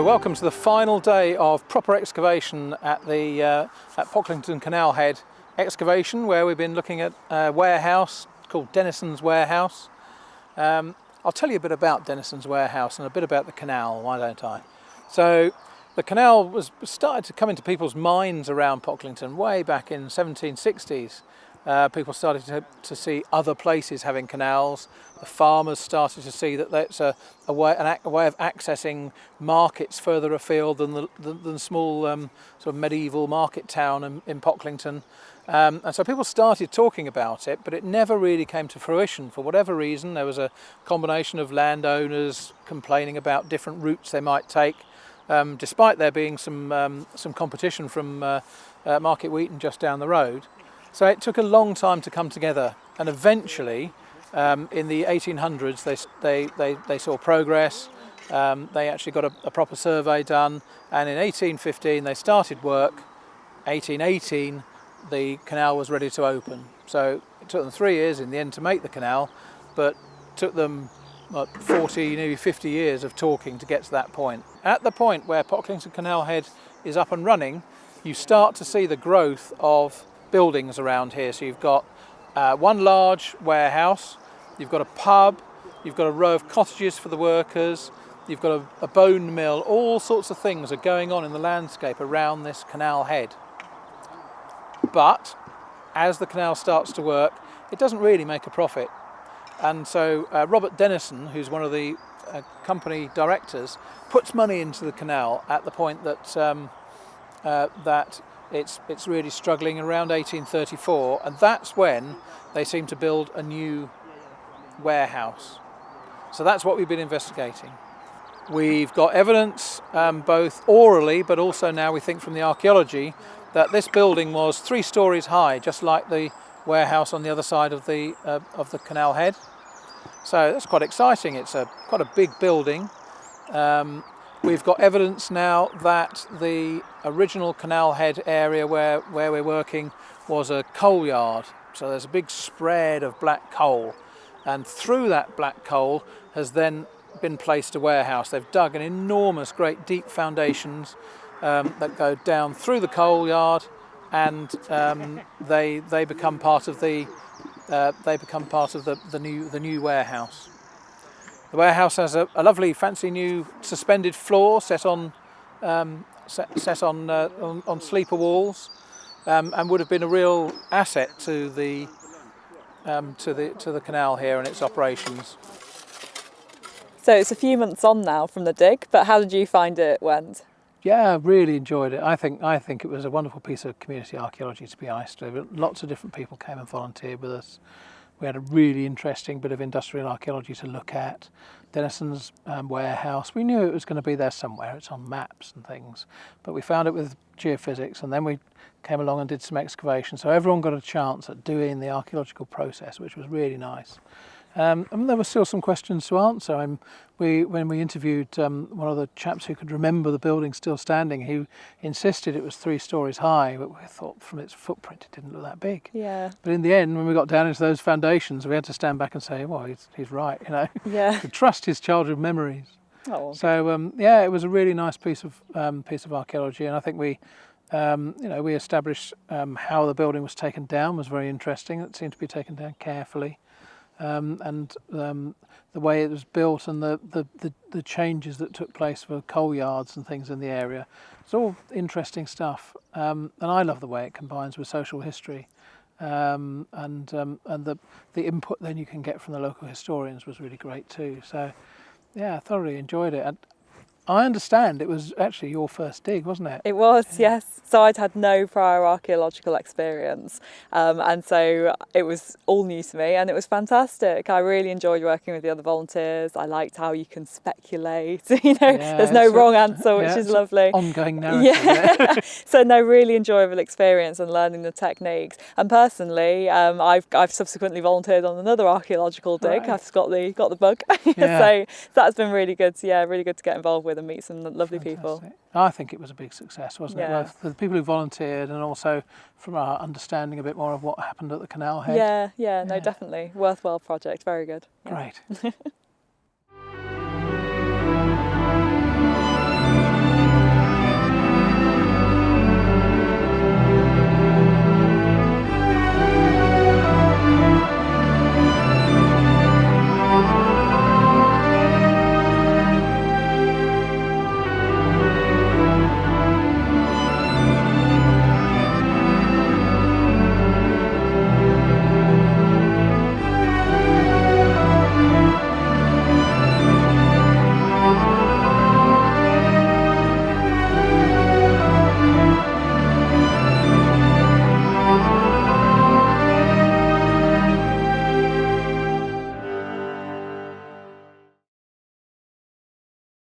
So welcome to the final day of proper excavation at the at Pocklington Canal Head excavation, where we've been looking at a warehouse called Denison's Warehouse. I'll tell you a bit about Denison's Warehouse and a bit about the canal, why don't I? So the canal was started to come into people's minds around Pocklington way back in the 1760s. People started to see other places having canals. The farmers started to see that that's a way of accessing markets further afield than the small sort of medieval market town in Pocklington. And so people started talking about it, but it never really came to fruition for whatever reason. There was a combination of landowners complaining about different routes they might take, despite there being some competition from Market Wheaton just down the road. So it took a long time to come together, and eventually in the 1800s they saw progress. They actually got a proper survey done, and in 1815 they started work. 1818 the canal was ready to open. So it took them 3 years in the end to make the canal, but it took them 40, nearly 50 years of talking to get to that point. At the point where Pocklington Canal Head is up and running, you start to see the growth of buildings around here. So you've got one large warehouse, you've got a pub, you've got a row of cottages for the workers, you've got a bone mill. All sorts of things are going on in the landscape around this canal head. But as the canal starts to work, it doesn't really make a profit. And so Robert Denison, who's one of the company directors, puts money into the canal at the point that it's really struggling around 1834, and that's when they seem to build a new warehouse. So that's what we've been investigating. We've got evidence both orally, but also now we think from the archaeology, that this building was 3 stories high, just like the warehouse on the other side of the canal head. So that's quite exciting. It's quite a big building. We've got evidence now that the original canal head area where we're working was a coal yard. So there's a big spread of black coal, and through that black coal has then been placed a warehouse. They've dug an enormous, great deep foundations that go down through the coal yard, and they become part of the new warehouse. The warehouse has a lovely, fancy new suspended floor set on sleeper walls, and would have been a real asset to the canal here and its operations. So it's a few months on now from the dig, but how did you find it went? Yeah, I really enjoyed it. I think it was a wonderful piece of community archaeology, to be honest. Lots of different people came and volunteered with us. We had a really interesting bit of industrial archaeology to look at. Denison's warehouse, we knew it was going to be there somewhere. It's on maps and things, but we found it with geophysics, and then we came along and did some excavation. So everyone got a chance at doing the archaeological process, which was really nice. And there were still some questions to answer. When we interviewed one of the chaps who could remember the building still standing, he insisted it was 3 stories high, but we thought from its footprint it didn't look that big. Yeah. But in the end, when we got down into those foundations, we had to stand back and say, well, he's right, you know. Yeah. To trust his childhood memories. Oh. So yeah, it was a really nice piece of archaeology, and I think we established how the building was taken down was very interesting. It seemed to be taken down carefully. And the way it was built, and the changes that took place for coal yards and things in the area. It's all interesting stuff, and I love the way it combines with social history, and the input then you can get from the local historians was really great too. So yeah, I thoroughly enjoyed it. And I understand it was actually your first dig, wasn't it? It was, yeah. Yes. So I'd had no prior archaeological experience, and so it was all new to me, and it was fantastic. I really enjoyed working with the other volunteers. I liked how you can speculate, there's no wrong answer, which is lovely. Ongoing narrative. Yeah. So no, really enjoyable experience and learning the techniques. And personally, I've subsequently volunteered on another archaeological dig. Right. I've got the bug. Yeah. So that's been really good. Yeah, really good to get involved with and meet some lovely people. I think it was a big success, wasn't it? Both for the people who volunteered and also from our understanding a bit more of what happened at the canal head. Yeah, no, definitely. Worthwhile project, very good. Yeah. Great.